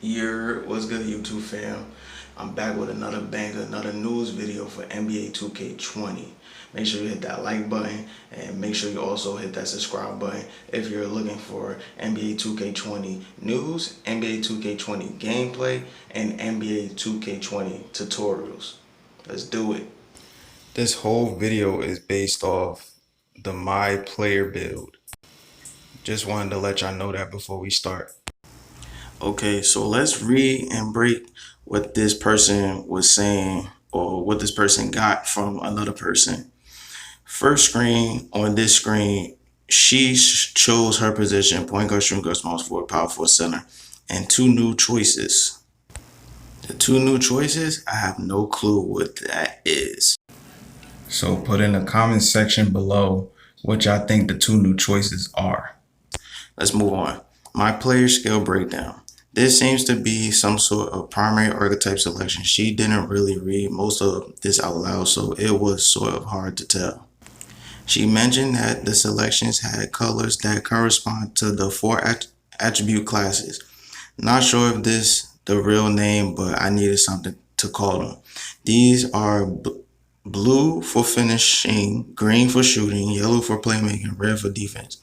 What's good, YouTube fam? I'm back with another banger, another news video for NBA 2K20. Make sure you hit that like button and make sure you also hit that subscribe button if you're looking for NBA 2K20 news, NBA 2K20 gameplay, and NBA 2K20 tutorials. Let's do it. This whole video is based off the myplayer build. Just wanted to let y'all know that before we start. Okay, so let's read and break what this person was saying or what this person got from another person. First screen, on this screen, she chose her position, point guard, shooting guard, small forward, power forward, center, and two new choices. The two new choices, I have no clue what that is. So put in the comment section below what y'all think the two new choices are. Let's move on. My player skill breakdown. This seems to be some sort of primary archetype selection. She didn't really read most of this out loud, so it was sort of hard to tell. She mentioned that the selections had colors that correspond to the four attribute classes. Not sure if this the real name, but I needed something to call them. These are blue for finishing, green for shooting, yellow for playmaking, red for defense.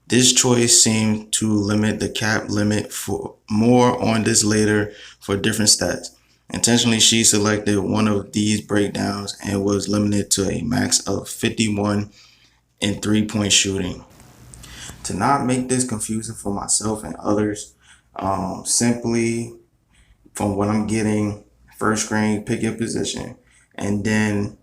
This choice seemed to limit the cap limit. For more on this later for different stats. Intentionally, she selected one of these breakdowns and was limited to a max of 51 in three-point shooting. To not make this confusing for myself and others, simply from what I'm getting, first screen, pick your position, and then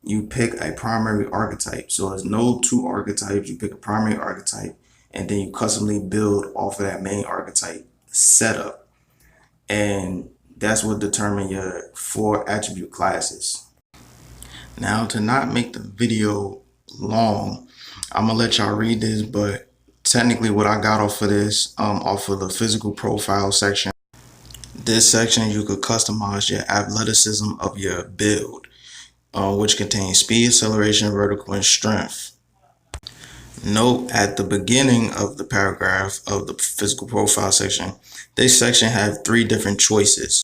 you pick a primary archetype. So there's no two archetypes. You pick a primary archetype, and then you customly build off of that main archetype setup. And that's what determines your four attribute classes. Now, to not make the video long, I'm gonna let y'all read this, but technically what I got off of this, off of the physical profile section, this section you could customize your athleticism of your build, which contains speed, acceleration, vertical, and strength. Note at the beginning of the paragraph of the physical profile section, this section have three different choices: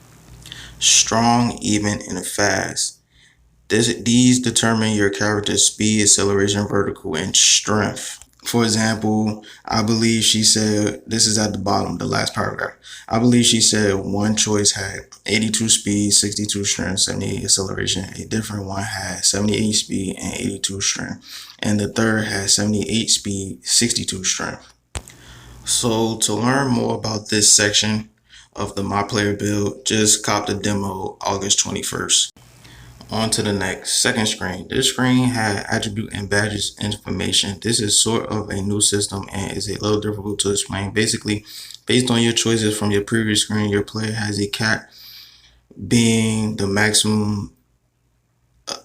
strong, even, and fast. These determine your character's speed, acceleration, vertical, and strength. For example, I believe she said, this is at the bottom, the last paragraph. I believe she said one choice had 82 speed, 62 strength, 78 acceleration. A different one had 78 speed and 82 strength. And the third had 78 speed, 62 strength. So to learn more about this section of the My Player build, just cop the demo August 21st. On to the next, second screen. This screen had attribute and badges information. This is sort of a new system and is a little difficult to explain. Basically, based on your choices from your previous screen, your player has a cap being the maximum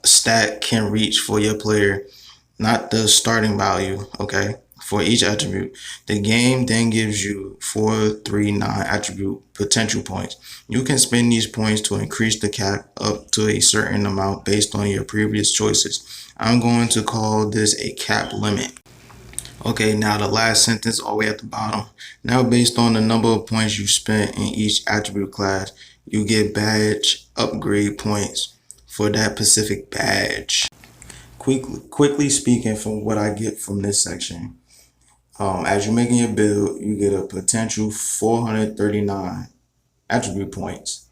stat can reach for your player, not the starting value, okay, for each attribute. The game then gives you 439 attribute potential points. You can spend these points to increase the cap up to a certain amount based on your previous choices. I'm going to call this a cap limit. Okay, now the last sentence all the way at the bottom. Now based on the number of points you spent in each attribute class, you get badge upgrade points for that specific badge. Quickly speaking, from what I get from this section, as you're making your build, you get a potential 439 attribute points,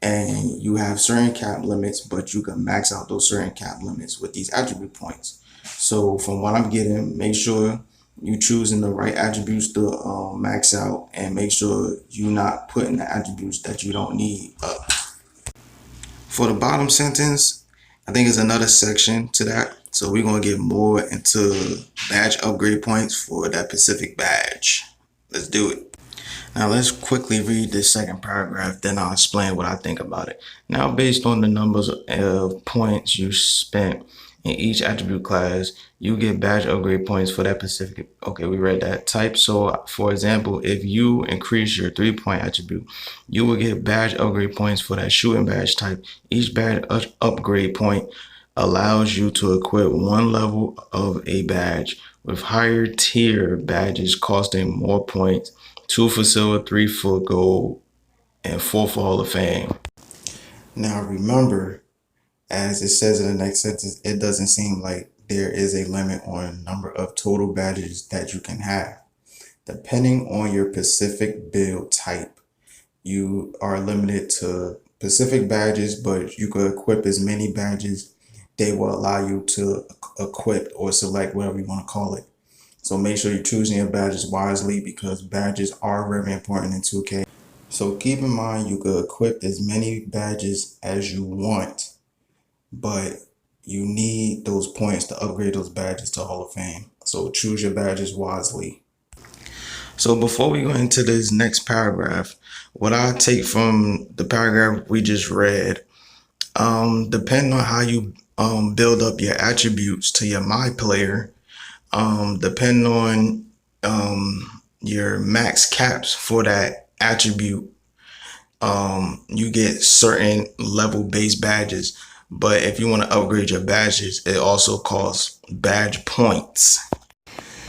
and you have certain cap limits, but you can max out those certain cap limits with these attribute points. So from what I'm getting, make sure you choosing the right attributes to max out, and make sure you're not putting the attributes that you don't need up. For the bottom sentence, I think it's another section to that. So we're going to get more into badge upgrade points for that specific badge. Let's do it. Now let's quickly read this second paragraph, then I'll explain what I think about it. Now, based on the numbers of points you spent in each attribute class, you get badge upgrade points for that specific, okay, we read that type. So for example, if you increase your 3-point attribute, you will get badge upgrade points for that shooting badge type. Each badge upgrade point allows you to equip one level of a badge, with higher tier badges costing more points, 2 for silver, 3 for gold, and 4th for Hall of Fame. Now remember, as it says in the next sentence, it doesn't seem like there is a limit on number of total badges that you can have. Depending on your specific build type, you are limited to specific badges, but you could equip as many badges. They will allow you to equip or select whatever you want to call it. So make sure you're choosing your badges wisely, because badges are very important in 2K. So keep in mind, you could equip as many badges as you want, but you need those points to upgrade those badges to Hall of Fame. So choose your badges wisely. So before we go into this next paragraph, what I take from the paragraph we just read, depending on how you build up your attributes to your myplayer, depending on your max caps for that attribute, you get certain level based badges. But if you want to upgrade your badges, it also costs badge points.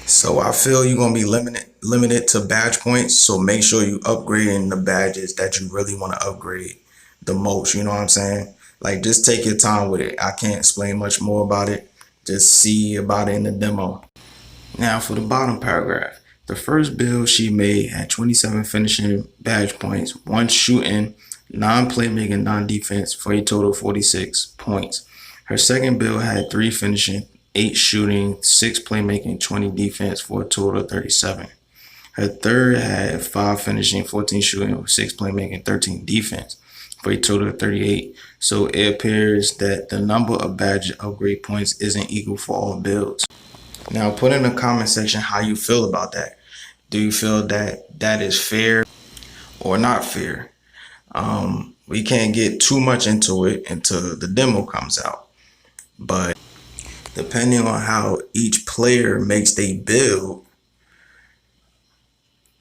So I feel you're going to be limited to badge points. So make sure you upgrading the badges that you really want to upgrade the most. You know what I'm saying? Like, just take your time with it. I can't explain much more about it. Just see about it in the demo. Now for the bottom paragraph, the first build she made had 27 finishing badge points, 1 shooting, 9 playmaking, 9 defense, for a total of 46 points. Her second build had 3 finishing, 8 shooting, 6 playmaking, 20 defense, for a total of 37. Her third had 5 finishing, 14 shooting, 6 playmaking, 13 defense, for a total of 38. So it appears that the number of badge upgrade points isn't equal for all builds. Now put in the comment section how you feel about that. Do you feel that that is fair or not fair? We can't get too much into it until the demo comes out. But depending on how each player makes their build,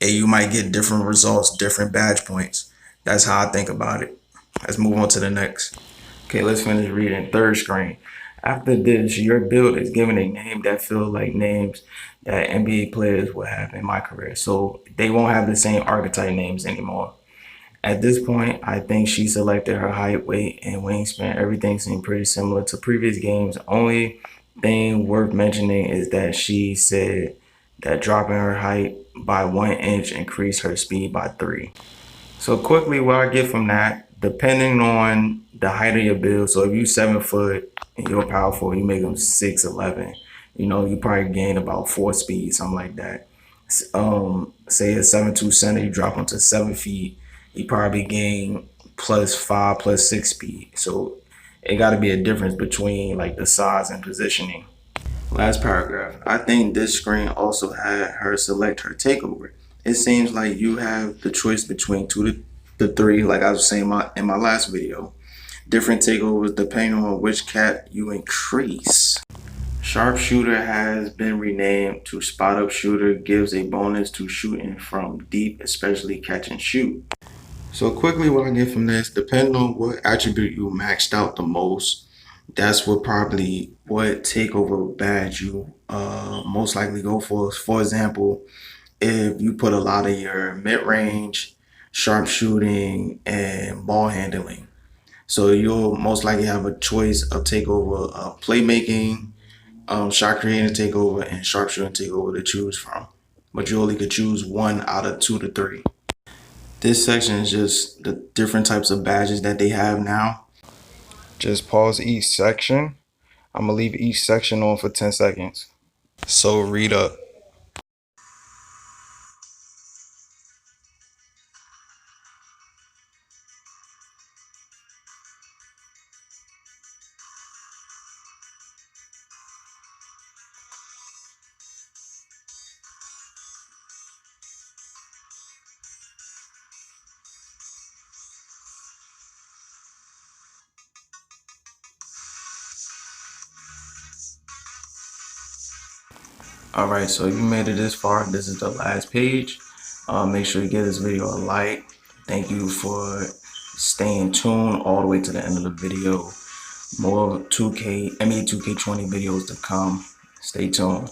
and you might get different results, different badge points. That's how I think about it. Let's move on to the next. Okay, let's finish reading. Third screen. After this, your build is given a name that feels like names that NBA players will have in my career. So they won't have the same archetype names anymore. At this point, I think she selected her height, weight, and wingspan. Everything seemed pretty similar to previous games. Only thing worth mentioning is that she said that dropping her height by 1 inch increased her speed by 3. So quickly, what I get from that, depending on the height of your build, so if you're 7 foot and you're powerful, you make them 6'11", you probably gain about 4 speed, something like that. Say a 7'2" center, you drop them to 7 feet, you probably gain +5, +6 speed. So it got to be a difference between like the size and positioning. Last paragraph. I think this screen also had her select her takeover. It seems like you have the choice between 2 to 3, like I was saying in my last video. Different takeovers depending on which cap you increase. Sharpshooter has been renamed to spot up shooter, gives a bonus to shooting from deep, especially catch and shoot. So quickly, what I get from this, depending on what attribute you maxed out the most, that's what takeover badge you most likely go for. For example, if you put a lot of your mid-range, sharpshooting, and ball handling, so you'll most likely have a choice of takeover, playmaking, shot creating takeover, and sharpshooting takeover to choose from. But you only could choose 1 out of 2 to 3. This section is just the different types of badges that they have now. Just pause each section. I'm gonna leave each section on for 10 seconds. So read up. Alright, so you made it this far. This is the last page. Make sure you give this video a like. Thank you for staying tuned all the way to the end of the video. More NBA 2K20 videos to come. Stay tuned.